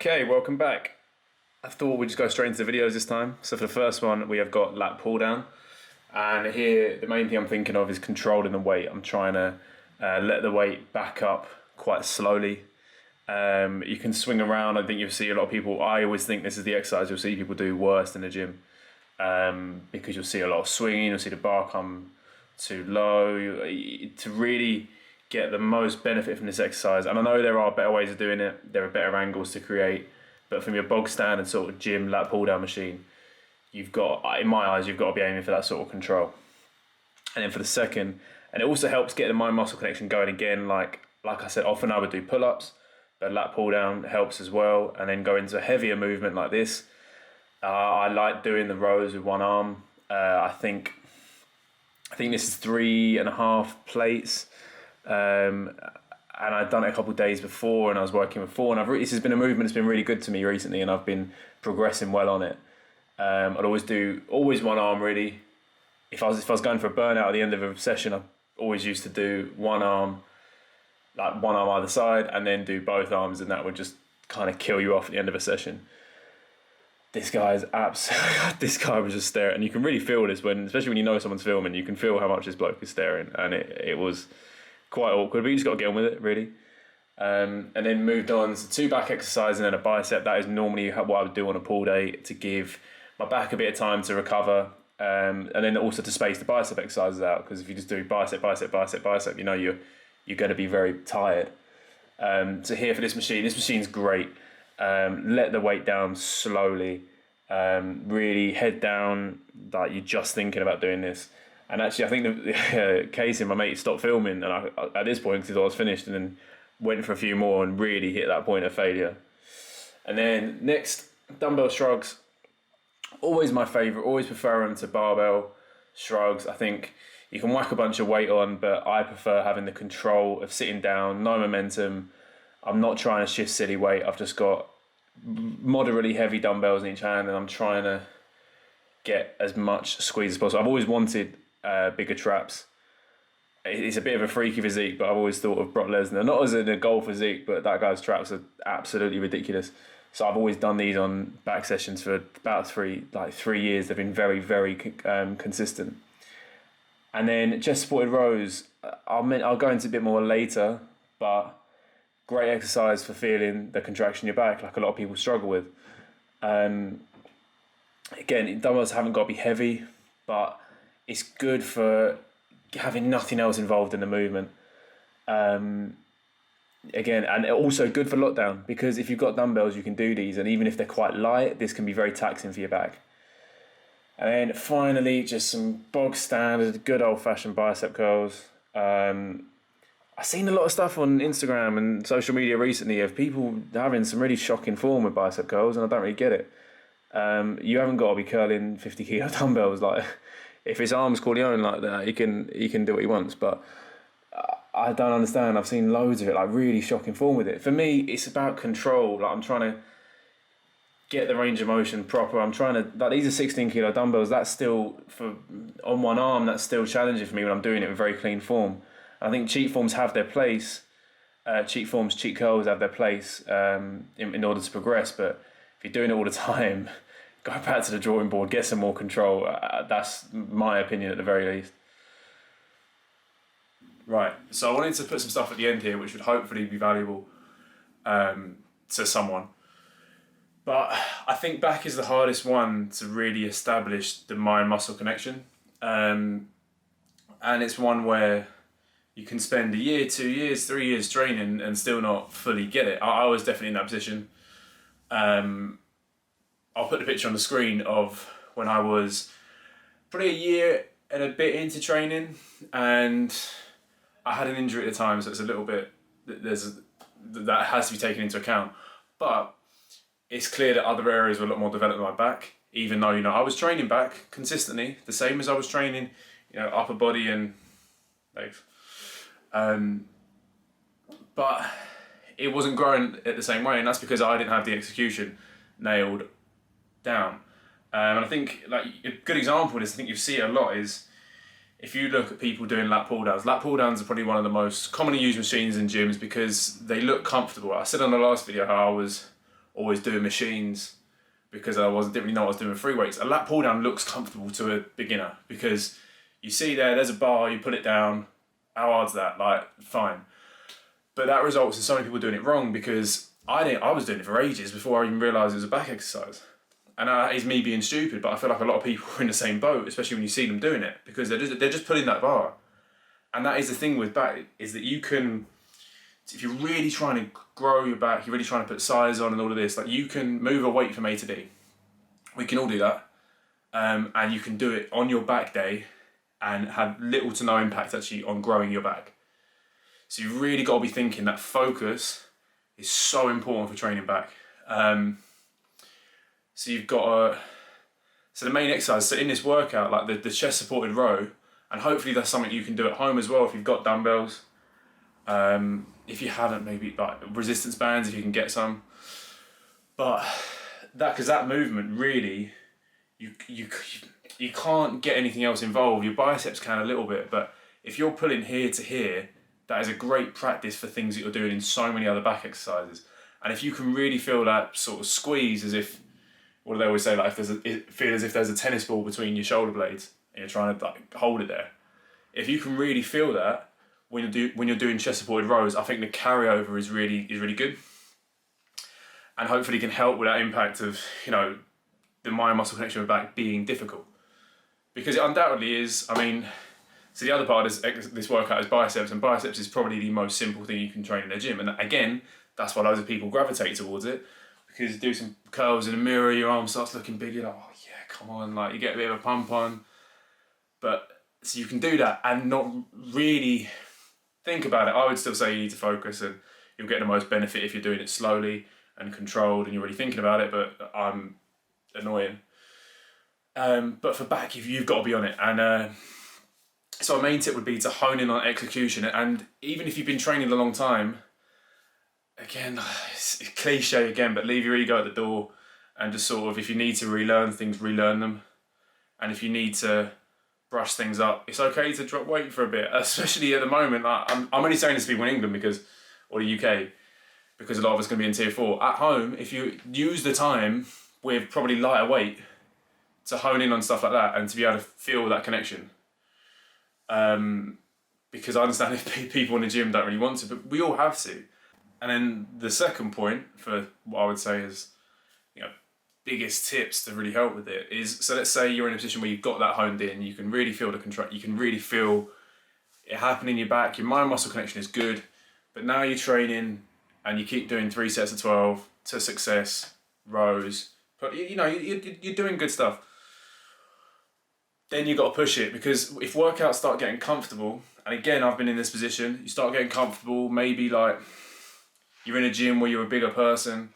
Okay, welcome back. I thought we'd just go straight into the videos this time. So for the first one, we have got lat pull down. And here, the main thing I'm thinking of is controlling the weight. I'm trying to let the weight back up quite slowly. You can swing around. I think you'll see a lot of people, I always think this is the exercise you'll see people do worst in the gym. Because you'll see a lot of swinging, you'll see the bar come too low. To really get the most benefit from this exercise, and I know there are better ways of doing it, there are better angles to create, but from your bog standard sort of gym lat pull down machine, you've got, in my eyes, you've got to be aiming for that sort of control. And then for the second, and it also helps get the mind muscle connection going again, like I said, often I would do pull-ups, but lat pull down helps as well. And then go into a heavier movement like this. I like doing the rows with one arm. I think this is 3.5 plates. And I'd done it a couple of days before, and I was working with 4, and this has been a movement that's been really good to me recently, and I've been progressing well on it. I'd always do one arm really. If I was going for a burnout at the end of a session, I always used to do one arm either side, and then do both arms, and that would just kind of kill you off at the end of a session. This guy was just staring, and you can really feel this especially when you know someone's filming, you can feel how much this bloke is staring, and it was quite awkward, but you just got to get on with it, really. And then moved on to 2 back exercises and then a bicep. That is normally what I would do on a pull day to give my back a bit of time to recover, and then also to space the bicep exercises out, because if you just do bicep, you know you're going to be very tired. So here for this machine's great. Let the weight down slowly, really head down, like you're just thinking about doing this. And actually, I think Casey, my mate, stopped filming, and I at this point, because I was finished, and then went for a few more and really hit that point of failure. And then next, dumbbell shrugs. Always my favourite. Always prefer them to barbell shrugs. I think you can whack a bunch of weight on, but I prefer having the control of sitting down, no momentum. I'm not trying to shift silly weight. I've just got moderately heavy dumbbells in each hand, and I'm trying to get as much squeeze as possible. I've always wanted bigger traps. It's a bit of a freaky physique, but I've always thought of Brock Lesnar, not as in a goal physique, but that guy's traps are absolutely ridiculous. So I've always done these on back sessions for about 3 years. They've been very, very consistent. And then chest supported rows, I'll go into a bit more later, but great exercise for feeling the contraction in your back, like a lot of people struggle with. Again, dumbbells haven't got to be heavy, but it's good for having nothing else involved in the movement. Again, and also good for lockdown, because if you've got dumbbells, you can do these, and even if they're quite light, this can be very taxing for your back. And then finally, just some bog standard, good old-fashioned bicep curls. I've seen a lot of stuff on Instagram and social media recently of people having some really shocking form with bicep curls, and I don't really get it. You haven't got to be curling 50 kilo dumbbells. Like, if his arm's Corleone like that, he can do what he wants. But I don't understand. I've seen loads of it, like really shocking form with it. For me, it's about control. Like, I'm trying to get the range of motion proper. I'm trying to, like, these are 16 kilo dumbbells. That's still, on one arm, that's still challenging for me when I'm doing it in very clean form. I think cheat forms have their place. Cheat curls have their place in order to progress. But if you're doing it all the time, go back to the drawing board, get some more control. That's my opinion at the very least. Right, so I wanted to put some stuff at the end here which would hopefully be valuable to someone. But I think back is the hardest one to really establish the mind-muscle connection. And it's one where you can spend a year, 2 years, 3 years training and still not fully get it. I was definitely in that position. I'll put the picture on the screen of when I was probably a year and a bit into training, and I had an injury at the time, so it's a little bit, that has to be taken into account. But it's clear that other areas were a lot more developed than my back, even though, I was training back consistently, the same as I was training, upper body and legs. But it wasn't growing at the same way, and that's because I didn't have the execution nailed down. And I think, like, a good example of this, I think you see it a lot, is if you look at people doing lat pull downs. Lat pull downs are probably one of the most commonly used machines in gyms because they look comfortable. I said on the last video how I was always doing machines because didn't really know what I was doing with free weights. A lat pull down looks comfortable to a beginner because you see there's a bar, you put it down, how hard's that? Like, fine. But that results in so many people doing it wrong because I was doing it for ages before I even realised it was a back exercise. And that is me being stupid, but I feel like a lot of people are in the same boat, especially when you see them doing it, because they're just pulling that bar. And that is the thing with back, is that you can, if you're really trying to grow your back, you're really trying to put size on and all of this, like you can move a weight from A to B. We can all do that. And you can do it on your back day and have little to no impact actually on growing your back. So you've really got to be thinking that focus is so important for training back. So you've got so the main exercise, so in this workout, like the chest supported row, and hopefully that's something you can do at home as well if you've got dumbbells. If you haven't, maybe like resistance bands if you can get some. But because that movement really, you can't get anything else involved. Your biceps can a little bit, but if you're pulling here to here, that is a great practice for things that you're doing in so many other back exercises. And if you can really feel that sort of squeeze, as if, what do they always say, like feel as if there's a tennis ball between your shoulder blades and you're trying to like hold it there. If you can really feel that when you're doing chest supported rows, I think the carryover is really good, and hopefully can help with that impact of, you know, the mind muscle connection with back being difficult, because it undoubtedly is. I mean, so the other part of this workout is biceps, and biceps is probably the most simple thing you can train in the gym, and again, that's why loads of people gravitate towards it, because you do some curls in the mirror, your arm starts looking big, you're like, oh yeah, come on, like you get a bit of a pump on. But so you can do that and not really think about it. I would still say you need to focus, and you'll get the most benefit if you're doing it slowly and controlled and you're really thinking about it, but I'm annoying. But for back, you've got to be on it. And so our main tip would be to hone in on execution. And even if you've been training a long time, again, it's cliche again, but leave your ego at the door and just sort of, if you need to relearn things, relearn them. And if you need to brush things up, it's okay to drop weight for a bit, especially at the moment. Like, I'm only saying this to people in England or the UK, because a lot of us are going to be in tier 4. At home, if you use the time with probably lighter weight to hone in on stuff like that and to be able to feel that connection. Because I understand if people in the gym don't really want to, but we all have to. And then the second point for what I would say is, you know, biggest tips to really help with it is, so let's say you're in a position where you've got that honed in, you can really feel the contract, you can really feel it happen in your back, your mind muscle connection is good, but now you're training and you keep doing 3 sets of 12 to success, rows, but you know, you're doing good stuff. Then you've got to push it, because if workouts start getting comfortable, and again, I've been in this position, you start getting comfortable, maybe like you're in a gym where you're a bigger person,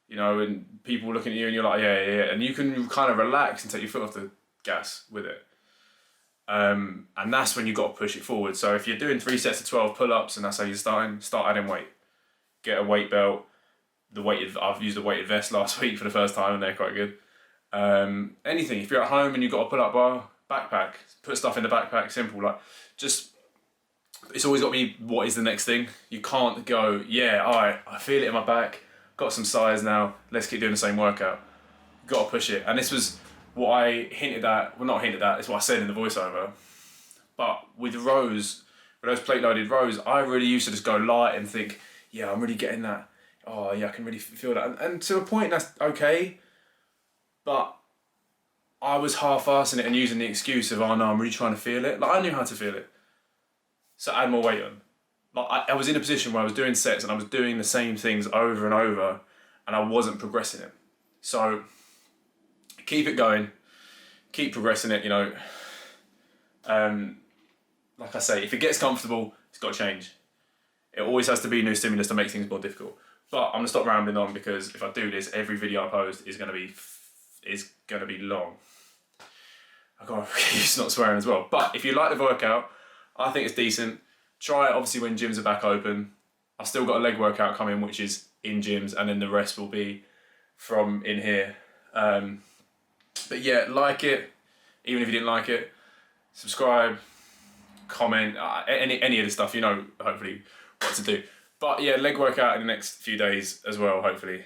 you know, and people looking at you and you're like, yeah, and you can kind of relax and take your foot off the gas with it. And that's when you've got to push it forward. So if you're doing 3 sets of 12 pull-ups and that's how you're starting, start adding weight. Get a weight belt. I've used a weighted vest last week for the first time and they're quite good. Anything, if you're at home and you've got a pull-up bar, backpack, put stuff in the backpack, simple, like just, it's always got to be what is the next thing. You can't go, yeah, alright, I feel it in my back, got some size now, let's keep doing the same workout. You've got to push it. And this was what I hinted at, well not hinted at, it's what I said in the voiceover, but with rows, with those plate loaded rows, I really used to just go light and think, yeah, I'm really getting that, oh yeah, I can really feel that, and to a point that's okay, but I was half-arsing it and using the excuse of, oh no, I'm really trying to feel it. Like, I knew how to feel it, so add more weight on. Like, I was in a position where I was doing sets and I was doing the same things over and over and I wasn't progressing it. So keep it going, keep progressing it, you know. Like I say, if it gets comfortable, it's got to change. It always has to be new stimulus to make things more difficult. But I'm going to stop rambling on, because if I do this, every video I post is going to be long. I've got to use not swearing as well. But if you like the workout, I think it's decent. Try it obviously when gyms are back open. I've still got a leg workout coming, which is in gyms, and then the rest will be from in here. But yeah, like it, even if you didn't like it. Subscribe, comment, any of the stuff, you know, hopefully what to do. But yeah, leg workout in the next few days as well, hopefully.